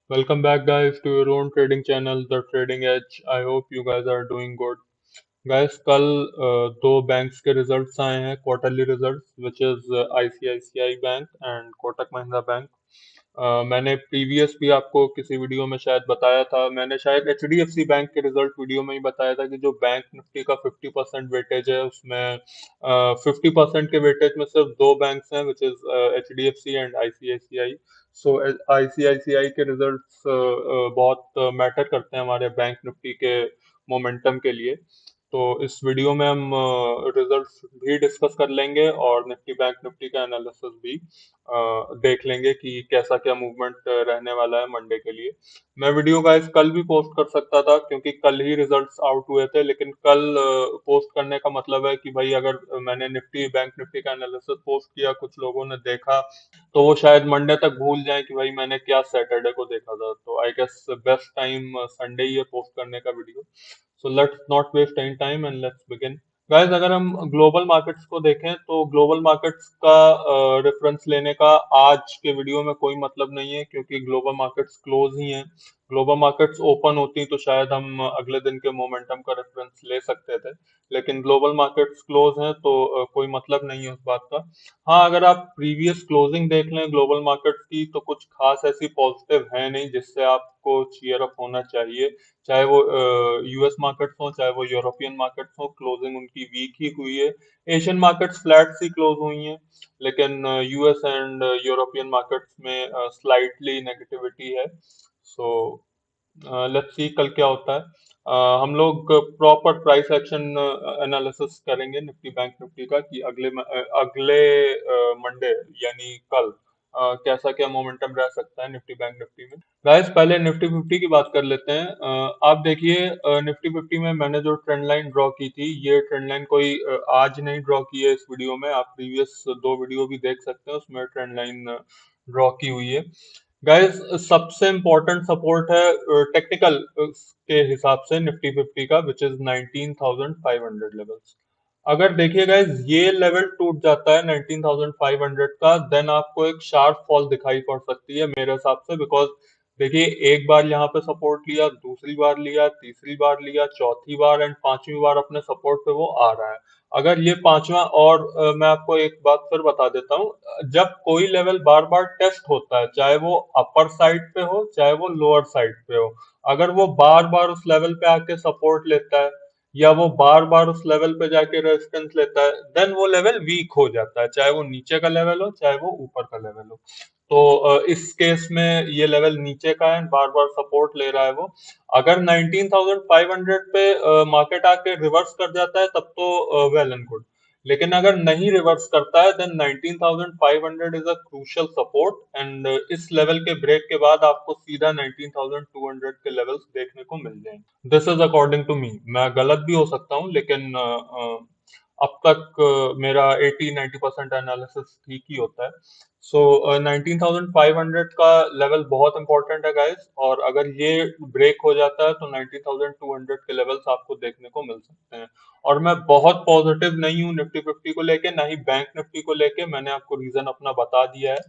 Welcome back, guys, to your own trading channel, The Trading Edge. I hope you guys are doing good. Guys कल दो banks के results आए हैं, quarterly results, which is ICICI bank and Kotak Mahindra bank. मैंने previous भी आपको किसी video में शायद बताया था, मैंने शायद एचडीएफसी बैंक के रिजल्ट वीडियो में ही बताया था कि जो बैंक निफ्टी का 50% वेटेज है उसमें 50% के वेटेज में सिर्फ दो बैंक्स हैं, which is HDFC and ICICI. So ICICI के रिजल्ट्स बहुत मैटर करते हैं हमारे बैंक निफ्टी के मोमेंटम के लिए। तो इस वीडियो में हम रिजल्ट्स भी डिस्कस कर लेंगे और निफ्टी बैंक निफ्टी का एनालिसिस भी देख लेंगे कि कैसा क्या मूवमेंट रहने वाला है मंडे के लिए। मैं वीडियो गाइस कल भी पोस्ट कर सकता था क्योंकि कल ही रिजल्ट्स आउट हुए थे, लेकिन कल पोस्ट करने का मतलब है कि भाई अगर मैंने निफ्टी बैंक निफ्टी का एनालिसिस पोस्ट किया, कुछ लोगों ने देखा, तो वो शायद मंडे तक भूल जाएं कि भाई मैंने क्या सैटरडे को देखा था। तो I guess best time Sunday ही है पोस्ट करने का video. So let's not waste any time and let's begin. Guys, अगर हम ग्लोबल मार्केट्स को देखें तो ग्लोबल मार्केट्स का रेफरेंस लेने का आज के वीडियो में कोई मतलब नहीं है क्योंकि ग्लोबल मार्केट्स क्लोज ही हैं। ग्लोबल मार्केट्स ओपन होती तो शायद हम अगले दिन के मोमेंटम का रेफरेंस ले सकते थे, लेकिन ग्लोबल मार्केट्स क्लोज हैं तो कोई मतलब नहीं है उस बात का। हाँ, अगर आप प्रीवियस क्लोजिंग देख लें ग्लोबल मार्केट्स की तो कुछ खास ऐसी पॉजिटिव है नहीं जिससे आपको चीयर अप होना चाहिए। चाहे वो यूएस मार्केट्स हो, चाहे वो यूरोपियन मार्केट्स हो, क्लोजिंग उनकी वीक ही हुई है। एशियन मार्केट्स फ्लैट सी क्लोज हुई हैं, लेकिन यूएस एंड यूरोपियन मार्केट्स में स्लाइटली नेगेटिविटी है। सो लेट्स सी कल क्या होता है। हम लोग प्रॉपर प्राइस एक्शन एनालिसिस करेंगे निफ्टी बैंक निफ्टी का कि अगले मंडे यानी कल कैसा क्या मोमेंटम रह सकता है निफ्टी बैंक निफ्टी में। गाइस, पहले निफ्टी फिफ्टी की बात कर लेते हैं। आप देखिए, निफ्टी फिफ्टी में मैंने जो ट्रेंड लाइन ड्रॉ की थी, ये ट्रेंड लाइन कोई आज नहीं ड्रॉ की है इस वीडियो में। आप प्रीवियस दो वीडियो भी देख सकते हैं, उसमें ट्रेंड लाइन ड्रॉ की हुई है। गाइस, सबसे इम्पोर्टेंट सपोर्ट है टेक्निकल के हिसाब से निफ्टी फिफ्टी का, विच इज 19,500 लेवल्स। अगर देखिए गाइस, ये लेवल टूट जाता है 19,500 का, देन आपको एक शार्प फॉल दिखाई पड़ सकती है मेरे हिसाब से। बिकॉज देखिए, एक बार यहाँ पे सपोर्ट लिया, दूसरी बार लिया, तीसरी बार लिया, चौथी बार एंड पांचवी बार अपने सपोर्ट पे वो आ रहा है। अगर ये पांचवा और मैं आपको एक बात फिर बता देता हूँ, जब कोई लेवल बार बार टेस्ट होता है, चाहे वो अपर साइड पे हो चाहे वो लोअर साइड पे हो, अगर वो बार बार उस लेवल पे आके सपोर्ट लेता है या वो बार बार उस लेवल पे जाके रेजिस्टेंस लेता है, देन वो लेवल वीक हो जाता है, चाहे वो नीचे का लेवल हो चाहे वो ऊपर का लेवल हो। तो इस केस में ये लेवल नीचे का है, बार बार सपोर्ट ले रहा है वो। अगर 19,500 पे मार्केट आके रिवर्स कर जाता है तब तो वेल एंड गुड, लेकिन अगर नहीं रिवर्स करता है then 19,500 is a crucial support and इस लेवल के ब्रेक के बाद आपको सीधा 19,200 के लेवल्स देखने को मिल जाएंगे। This is according to me, मैं गलत भी हो सकता हूँ, लेकिन अब तक मेरा 80-90% एनालिसिस ठीक ही होता है। सो 19,500 का लेवल बहुत इंपॉर्टेंट है गाइस, और अगर ये ब्रेक हो जाता है तो 19,200 के लेवल्स आपको देखने को मिल सकते हैं। और मैं बहुत पॉजिटिव नहीं हूँ निफ्टी फिफ्टी को लेके, ना ही बैंक निफ्टी को लेके। मैंने आपको रीजन अपना बता दिया है।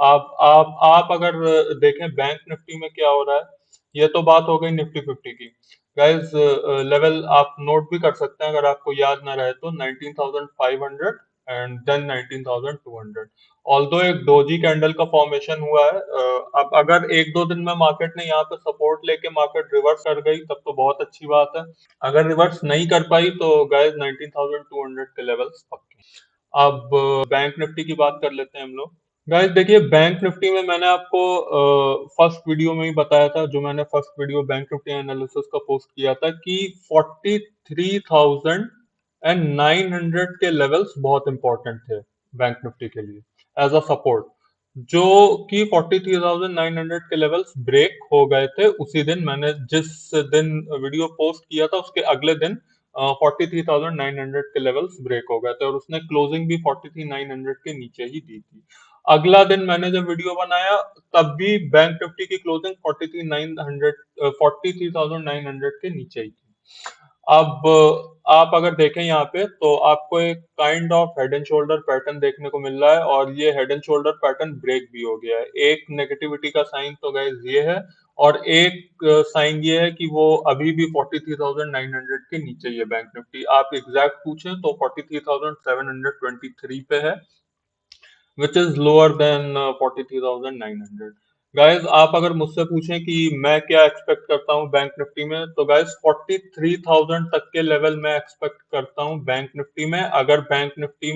आप अगर देखें बैंक निफ्टी में क्या हो रहा है, ये तो बात हो गई निफ्टी फिफ्टी की। गाइस, लेवल आप नोट भी कर सकते हैं अगर आपको याद ना रहे तो, 19,500 एंड देन 19,200। ऑल्दो एक डोजी कैंडल का फॉर्मेशन हुआ है। अब अगर एक दो दिन में मार्केट ने यहाँ पे सपोर्ट लेके मार्केट रिवर्स कर गई तब तो बहुत अच्छी बात है। अगर रिवर्स नहीं कर पाई तो गाइस 19,200 के लेवल्स पक्के। अब बैंक निफ्टी की बात कर लेते हैं हम लोग। गाइस देखिए, बैंक निफ्टी में मैंने आपको फर्स्ट वीडियो में ही बताया था, जो मैंने first video bank Nifty analysis का पोस्ट किया था, कि 43,900 के लेवल्स बहुत इंपॉर्टेंट थे बैंक निफ्टी के लिए एज अ सपोर्ट, जो कि 43,900 के लेवल्स ब्रेक हो गए थे उसी दिन। मैंने जिस दिन वीडियो पोस्ट किया था उसके अगले दिन 43,900 के लेवल्स ब्रेक हो गए थे और उसने क्लोजिंग भी 43,900 के नीचे ही दी थी। अगला दिन मैंने जब वीडियो बनाया तब भी बैंक निफ्टी की क्लोजिंग 43,900 43,900 के नीचे ही थी। अब आप अगर देखें यहाँ पे तो आपको एक kind of head and shoulder pattern देखने को मिल रहा है, और ये head and shoulder pattern break भी हो गया है। एक नेगेटिविटी का साइन तो गाइस ये है, और एक साइन ये है कि वो अभी भी 43,900 के नीचे ही है बैंक निफ्टी। आप एग्जैक्ट पूछें तो 43,723 पे है, which is lower than 43,900। Guys आप अगर मुझसे पूछें कि मैं क्या एक्सपेक्ट करता हूं बैंक निफ्टी में, तो गाइस 43,000 तक के लेवल मैं एक्सपेक्ट करता हूं बैंक निफ्टी में, अगर बैंक निफ्टी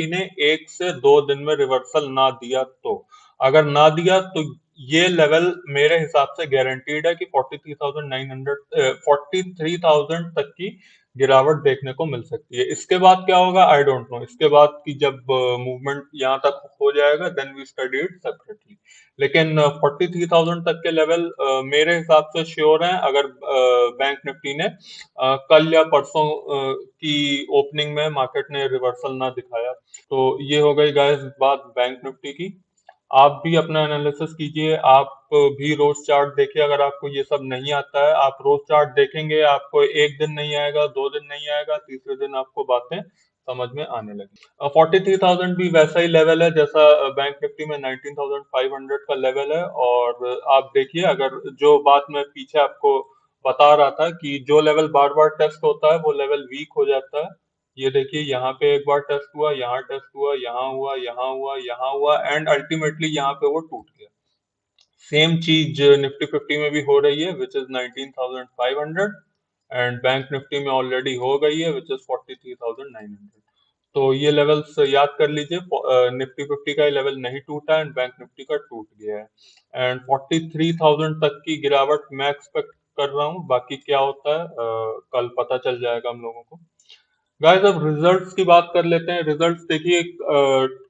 ने 1 से 2 दिन में रिवर्सल ना दिया तो। अगर ना दिया तो ये लेवल मेरे हिसाब से गारंटीड है कि 43,000 तक की गिरावट देखने को मिल सकती है। इसके बाद क्या होगा आई डोंट नो, इसके बाद की जब मूवमेंट यहाँ तक हो जाएगा then we study it separately. लेकिन 43,000 तक के लेवल मेरे हिसाब से श्योर हैं, अगर बैंक निफ्टी ने कल या परसों की ओपनिंग में मार्केट ने रिवर्सल ना दिखाया। तो ये हो गई गाइस बात बैंक निफ्टी की। आप भी अपना एनालिसिस कीजिए, आप भी रोज चार्ट देखिए। अगर आपको ये सब नहीं आता है, आप रोज चार्ट देखेंगे, आपको एक दिन नहीं आएगा, 2 दिन नहीं आएगा, तीसरे दिन आपको बातें समझ में आने लगी। 43,000 भी वैसा ही लेवल है जैसा बैंक निफ्टी में 19,500 का लेवल है। और आप देखिए, अगर जो बात मैं पीछे आपको बता रहा था कि जो लेवल बार बार टेस्ट होता है वो लेवल वीक हो जाता है। ये देखिए, यहाँ पे एक बार टेस्ट हुआ, यहाँ टेस्ट हुआ, यहाँ हुआ, यहाँ हुआ, यहाँ हुआ, एंड अल्टीमेटली यहाँ पे वो टूट गया। सेम चीज निफ्टी फिफ्टी में भी हो रही है, which is 19,500, and bank Nifty में ऑलरेडी हो गई है, विच इज 43,900। तो ये लेवल्स याद कर लीजिए, निफ्टी फिफ्टी का लेवल नहीं टूटा एंड बैंक निफ्टी का टूट गया है। एंड 43,000 तक की गिरावट मैं एक्सपेक्ट कर रहा हूँ, बाकी क्या होता है कल पता चल जाएगा हम लोगों को। गाइस अब रिजल्ट्स की बात कर लेते हैं। रिजल्ट्स देखिए,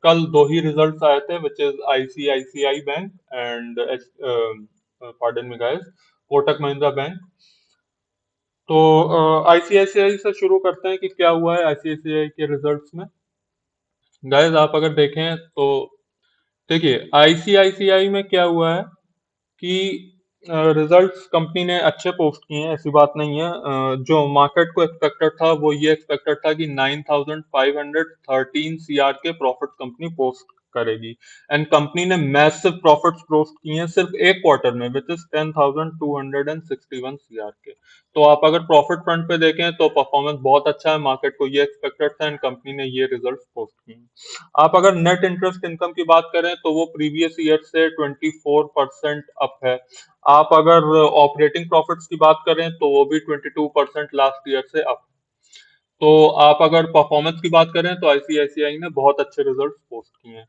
कल दो ही रिजल्ट्स आए थे, which is ICICI bank and pardon me guys, Kotak Mahindra bank. तो आईसीआईसीआई से शुरू करते हैं कि क्या हुआ है आईसीआईसीआई के रिजल्ट्स में। गाइस आप अगर देखें तो देखिए, आईसीआईसीआई में क्या हुआ है कि रिजल्ट्स कंपनी ने अच्छे पोस्ट किए हैं, ऐसी बात नहीं है। जो मार्केट को एक्सपेक्टेड था वो ये एक्सपेक्टेड था कि 9,513 सीआर के प्रॉफिट कंपनी पोस्ट करेगी, एंड कंपनी ने मैसिव प्रॉफिट्स पोस्ट किए हैं सिर्फ एक क्वार्टर में, विच इज 10,261 सीआर के। तो आप अगर प्रॉफिट फ्रंट पे देखें तो परफॉर्मेंस बहुत अच्छा है, मार्केट को ये एक्सपेक्टेड था एंड कंपनी ने ये रिजल्ट पोस्ट किए हैं। आप अगर नेट इंटरेस्ट इनकम की बात करें तो वो प्रीवियस ईयर से 24% अप है। आप अगर ऑपरेटिंग प्रॉफिट्स की बात करें तो वो भी 22% लास्ट ईयर से अप। तो आप अगर परफॉर्मेंस की बात करें तो आईसीआईसीआई ने बहुत अच्छे रिजल्ट्स पोस्ट किए हैं।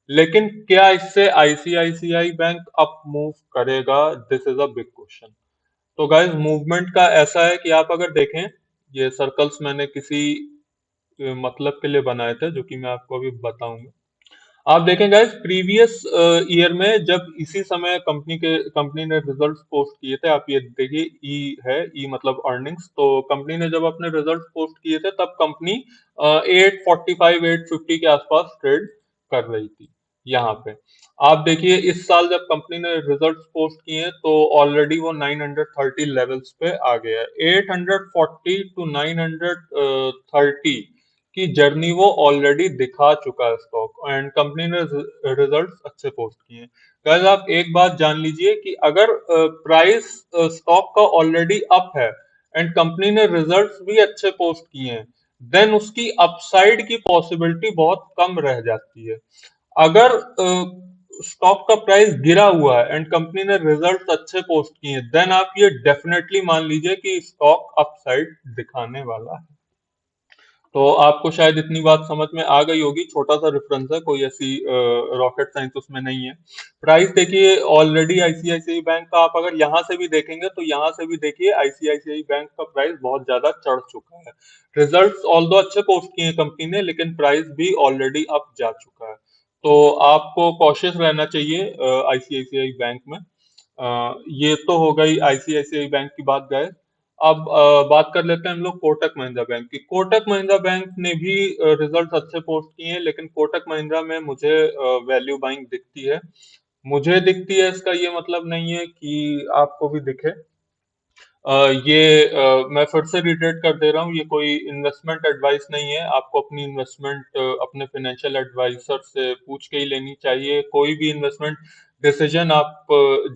लेकिन क्या इससे आईसीआईसीआई बैंक अप मूव करेगा, this is a big question. तो गाइस मूवमेंट का ऐसा है कि आप अगर देखें, ये सर्कल्स मैंने किसी मतलब के लिए बनाए थे जो कि मैं आपको अभी बताऊंगा। आप देखें गाइस, प्रीवियस ईयर में जब इसी समय कंपनी ने रिजल्ट्स पोस्ट किए थे, आप ये देखिए, ई है, ई मतलब अर्निंग्स। तो कंपनी ने जब अपने रिजल्ट्स पोस्ट किए थे तब कंपनी 845 850 के आसपास ट्रेड कर रही थी यहाँ पे। आप देखिए, इस साल जब कंपनी ने रिजल्ट्स पोस्ट किए तो ऑलरेडी वो 930 लेवल्स पे आ गया है। 840 टू 930 की जर्नी वो ऑलरेडी दिखा चुका है स्टॉक, एंड कंपनी ने रिजल्ट्स अच्छे पोस्ट किए हैं। गाइस आप एक बात जान लीजिए कि अगर प्राइस स्टॉक का ऑलरेडी अप है एंड कंपनी ने रिजल्ट्स भी अच्छे पोस्ट किए हैं, देन उसकी अपसाइड की पॉसिबिलिटी बहुत कम रह जाती है। अगर स्टॉक का प्राइस गिरा हुआ है एंड कंपनी ने रिजल्ट अच्छे पोस्ट किए हैं, देन आप ये डेफिनेटली मान लीजिए कि स्टॉक अपसाइड दिखाने वाला है। तो आपको शायद इतनी बात समझ में आ गई होगी, छोटा सा रेफरेंस है, कोई ऐसी रॉकेट साइंस उसमें नहीं है। प्राइस देखिए, ऑलरेडी आईसीआईसीआई बैंक का आप अगर यहाँ से भी देखेंगे तो यहाँ से भी देखिए आईसीआईसीआई बैंक का प्राइस बहुत ज्यादा चढ़ चुका है। रिजल्ट्स ऑल्दो अच्छे पोस्ट किए हैं कंपनी ने, लेकिन प्राइस भी ऑलरेडी अप जा चुका है। तो आपको कॉशियस रहना चाहिए आईसीआईसीआई बैंक में। ये तो हो गई आईसीआईसीआई बैंक की बात गए। अब बात कर लेते हैं हम लोग कोटक महिंद्रा बैंक की। कोटक महिंद्रा बैंक ने भी रिजल्ट अच्छे पोस्ट किए हैं, लेकिन कोटक महिंद्रा में मुझे वैल्यू बाइंग दिखती है। मुझे दिखती है, इसका ये मतलब नहीं है कि आपको भी दिखे। मैं फिर से रिटेट कर दे रहा हूँ, ये कोई इन्वेस्टमेंट एडवाइस नहीं है। आपको अपनी इन्वेस्टमेंट अपने फाइनेंशियल एडवाइजर से पूछ के ही लेनी चाहिए। कोई भी इन्वेस्टमेंट डिसीजन आप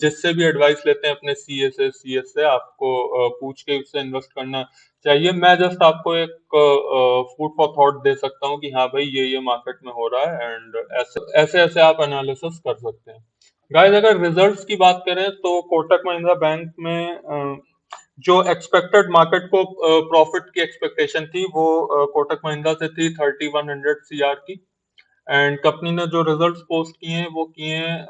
जिससे भी एडवाइस लेते हैं अपने सीए से, सीएस से, आपको पूछ के उससे इन्वेस्ट करना चाहिए। मैं जस्ट आपको एक फूड फॉर थॉट दे सकता हूँ कि हाँ भाई ये मार्केट में हो रहा है, एंड ऐसे ऐसे ऐसे आप एनालिसिस कर सकते हैं। गाइस, अगर रिजल्ट्स की बात करें तो कोटक महिंद्रा बैंक में जो एक्सपेक्टेड मार्केट को प्रॉफिट की एक्सपेक्टेशन थी वो कोटक महिंद्रा से थी 3100 सीआर की। एंड कंपनी ने जो रिजल्ट्स पोस्ट किए हैं वो किए हैं,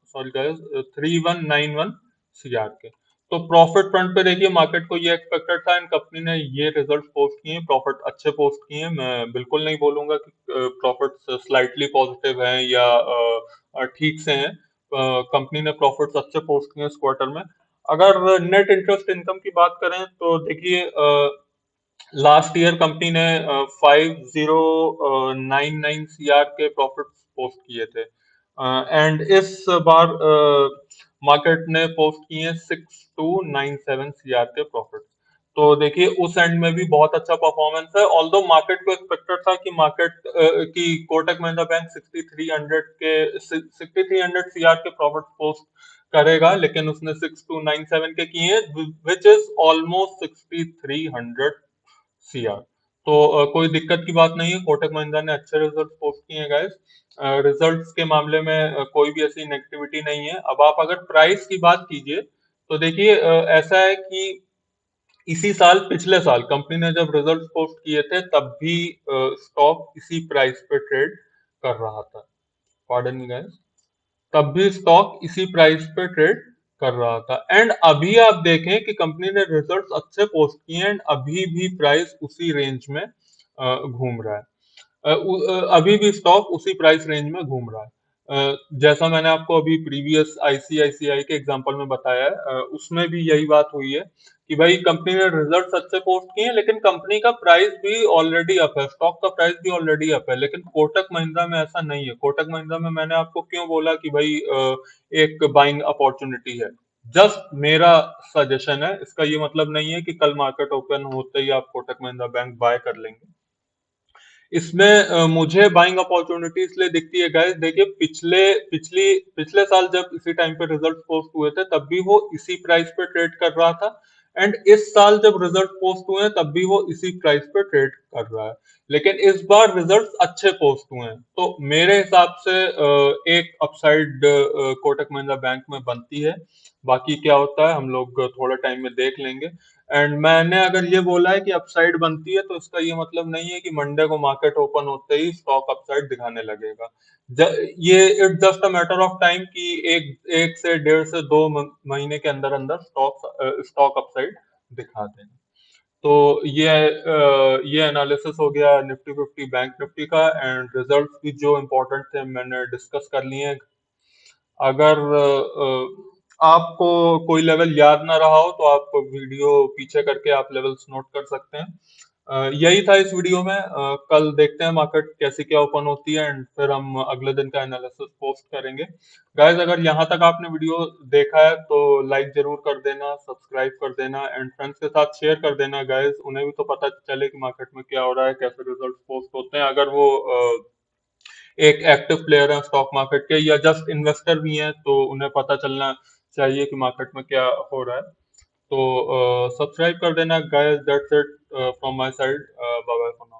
सॉरी गाइस, 3191 सीआर के। तो प्रॉफिट फ्रंट पे देखिए मार्केट को ये एक्सपेक्टेड था, एंड कंपनी ने ये रिजल्ट पोस्ट किए हैं, प्रॉफिट अच्छे पोस्ट किए हैं। मैं बिल्कुल नहीं बोलूंगा कि प्रॉफिट स्लाइटली पॉजिटिव हैं या ठीक से हैं। कंपनी ने प्रॉफिट्स अच्छे पोस्ट किए हैं इस क्वार्टर में। अगर नेट इंटरेस्ट इनकम की बात करें तो देखिए लास्ट ईयर कंपनी ने 5099 सीआर के प्रॉफिट पोस्ट किए थे, एंड इस बार मार्केट ने पोस्ट किए 6297 सीआर के प्रॉफिट। तो देखिए उस एंड में भी बहुत अच्छा परफॉर्मेंस है। ऑल्दो मार्केट को एक्सपेक्टेड था कि की कोटक महिंद्रा बैंक 6300 सीआर के प्रॉफिट पोस्ट करेगा, लेकिन उसने 6297 के किए हैं, विच इज ऑलमोस्ट 6300 सीआर। तो कोई दिक्कत की बात नहीं है, कोटक महिंद्रा ने अच्छे रिजल्ट पोस्ट किए हैं गाइस। रिजल्ट्स के मामले में कोई भी ऐसी नेगेटिविटी नहीं है। अब आप अगर प्राइस की बात कीजिए तो देखिए ऐसा है कि इसी साल, पिछले साल कंपनी ने जब रिजल्ट पोस्ट किए थे तब भी स्टॉक इसी प्राइस पे ट्रेड कर रहा था। पार्डन मी गाइस, तब भी स्टॉक इसी प्राइस पे ट्रेड कर रहा था। एंड अभी आप देखें कि कंपनी ने रिजल्ट्स अच्छे पोस्ट किए एंड अभी भी प्राइस उसी रेंज में घूम रहा है। अभी भी स्टॉक उसी प्राइस रेंज में घूम रहा है। जैसा मैंने आपको अभी प्रीवियस आईसीआईसीआई के एग्जांपल में बताया है, उसमें भी यही बात हुई है कि भाई कंपनी ने रिजल्ट्स अच्छे पोस्ट किए हैं, लेकिन कंपनी का प्राइस भी ऑलरेडी अप है, स्टॉक का प्राइस भी ऑलरेडी अप है। लेकिन कोटक महिंद्रा में ऐसा नहीं है। कोटक महिंद्रा में मैंने आपको क्यों बोला कि भाई एक बाइंग अपॉर्चुनिटी है, जस्ट मेरा सजेशन है। इसका ये मतलब नहीं है कि कल मार्केट ओपन होते ही आप कोटक महिंद्रा बैंक बाय कर लेंगे। इसमें मुझे बाइंग अपॉर्चुनिटी इसलिए दिखती है गाइस, देखिए पिछले साल जब इसी टाइम पे रिजल्ट पोस्ट हुए थे तब भी वो इसी प्राइस पे ट्रेड कर रहा था, एंड इस साल जब रिजल्ट पोस्ट हुए हैं तब भी वो इसी प्राइस पे ट्रेड कर रहा है। लेकिन इस बार रिजल्ट्स अच्छे पोस्ट हुए हैं, तो मेरे हिसाब से एक अपसाइड कोटक महिंद्रा बैंक में बनती है। बाकी क्या होता है हम लोग थोड़ा टाइम में देख लेंगे। एंड मैंने अगर ये बोला है कि अपसाइड बनती है तो इसका ये मतलब नहीं है कि मंडे को मार्केट ओपन होते ही स्टॉक अपसाइड दिखाने लगेगा। ये it's just a matter of time कि एक एक से डेढ़ से दो महीने के अंदर अंदर स्टॉक अपसाइड दिखा देगा। तो ये एनालिसिस हो गया निफ्टी फिफ्टी बैंक निफ्टी का, एंड रिजल्ट्स भी जो इम्पोर्टेंट थे मैंने डिस्कस कर लिए हैं। अगर आपको कोई लेवल याद ना रहा हो तो आप वीडियो पीछे करके आप लेवल्स नोट कर सकते हैं। यही था इस वीडियो में। कल देखते हैं मार्केट कैसे क्या ओपन होती है, एंड फिर हम अगले दिन का एनालिसिस पोस्ट करेंगे। गाइस, अगर यहाँ तक आपने वीडियो देखा है तो लाइक जरूर कर देना, सब्सक्राइब कर देना, एंड फ्रेंड्स के साथ शेयर कर देना गाइस। उन्हें भी तो पता चले कि मार्केट में क्या हो रहा है, कैसे रिजल्ट पोस्ट होते हैं। अगर वो एक एक्टिव प्लेयर है स्टॉक मार्केट के या जस्ट इन्वेस्टर भी हैं तो उन्हें पता चलना चाहिए कि मार्केट में क्या हो रहा है। तो सब्सक्राइब कर देना guys. That's it from my side. Bye bye for now.